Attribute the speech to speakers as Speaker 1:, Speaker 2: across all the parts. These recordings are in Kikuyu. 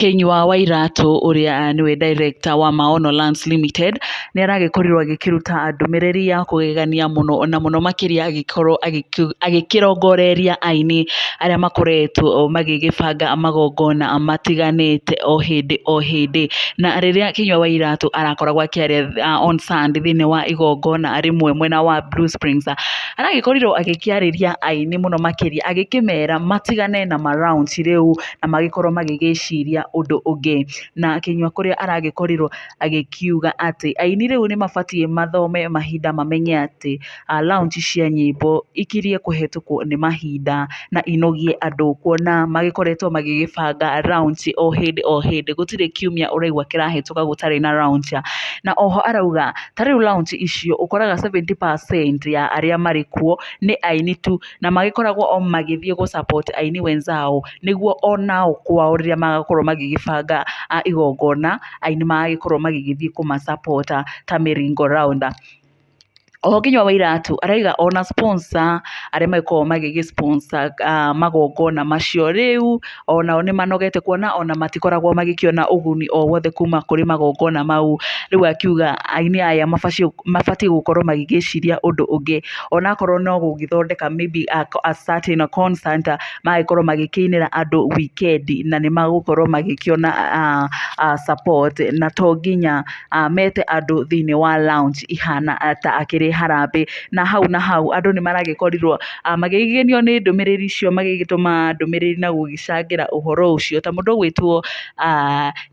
Speaker 1: Kinyua wa Iratu uria niwe director wa Maono Lands Limited ni aragikorirwo agikiruta ndumiriri ya kugegania muno na muno makiria agikorwo agikirongoreria aini aria makoretwo magigibanga magongona matiganite o hindi na riria Kinyua wa Iratu arakoragwo akiaria on Sunday thini wa igongona rimwe mwena wa Blue Springs aragikorirwo agikiariria aini muno makiria agikimera matigane na rounds riu na magikorwo magigiciria undu ungi na Kinyua kuria aragikorirwo agikiuga ati aini riu ni mabatie mathome mahinda mamenye ati launch cia nyimbo ikirie kuhetukwo ni mahinda na inogie andu kuona magikoretwo magigibanga rounds o hindi gutire kiumia uraigwa kirahetuka gutari na rounds na oho arauga tari launch icio ukoraga 70% ya aria marikuo ni aini tu na magikoragwo o magithie go support aini wenzao niguo onao kwao riria magakorwo magigibanga igongona aini magikorwo magigithie kuma support ta miringo round. Oho Kinyua wa Iratu araiga ona sponsor aria maiko magigisponsor magongona macio riu onao ni manogete kuona ona matikoragwo magikiona uguni o wothe kuma kuri magongona mau riu akiuga aini aya mabatie gukorwo magigiciria undu ungi ona korwo no gugithondeka maybe a certain concert magikorwo magikinira andu weekend na ni magukorwo magikiona support na to nginya mete andu thini wa lounge ihana ta akiri harambe na hau andu ni maragikorirwo magigenio ni ndumiriri cio magigituma ndumiriri na gugicangira uhoro ucio ta mundu gwitwo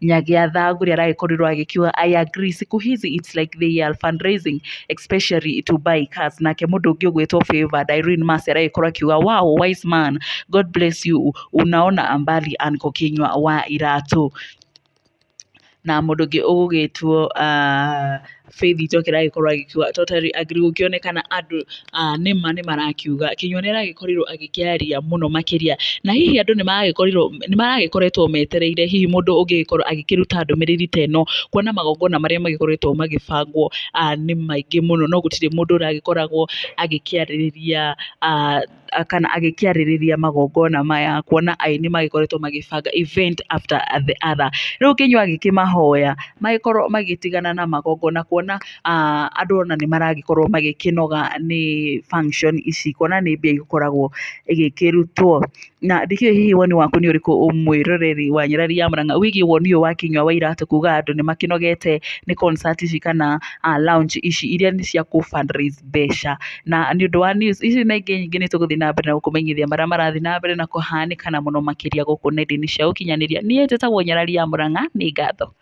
Speaker 1: Nyagia Thaguri aragikorirwo agikiuga I agree siku hizi it's like they are fundraising especially to buy cars nake mundu ungi gwitwo Favor Irene Masi aragikorwo akiuga wow wise man God bless you unaona mbali Anko Kinyua wa Iratu na mundu ungi ugugitwo Faith Njokera agikorwo agikiuga totally agree gukionekana andu ni marakiuga Kinyua ni aragikorirwo agikiaria muno makiria na hihi andu ni maragikoretwo metereire hihi mundu ungikorwo agikiruta ndumiriri teno kuona magongona maria magikoretwo magibangwo ni maingi muno no gutire mundu uragikoragwo agikiaririria kana agikiaririria magongona maya kuona aini magikoretwo magibanga event after the other riu Kinyua agikimahoya magikorwo magitigana na magongona kuona andu ona ni maragikorwo magikinoga ni function ici kuona ni mbia ikoragwo igikirutwo na ndikio hihi woni waku ni uriku umwiroreri wa nyirari ya Murang'a wigi woni wa Kinyua wa Iratu kuga andu ni makinogete ni concert ici kana lounge ici iria ni cia ku fundraise Mbeca na ni undu wa news ici na ingi nyingi ni tuguthi na mbere na kumenyithia maria marathi na mbere na kuhanikana muno makiria guku nenda-ini cia ukinyaniria ni njitagwo nyirari ya Murang'a ni ngatho.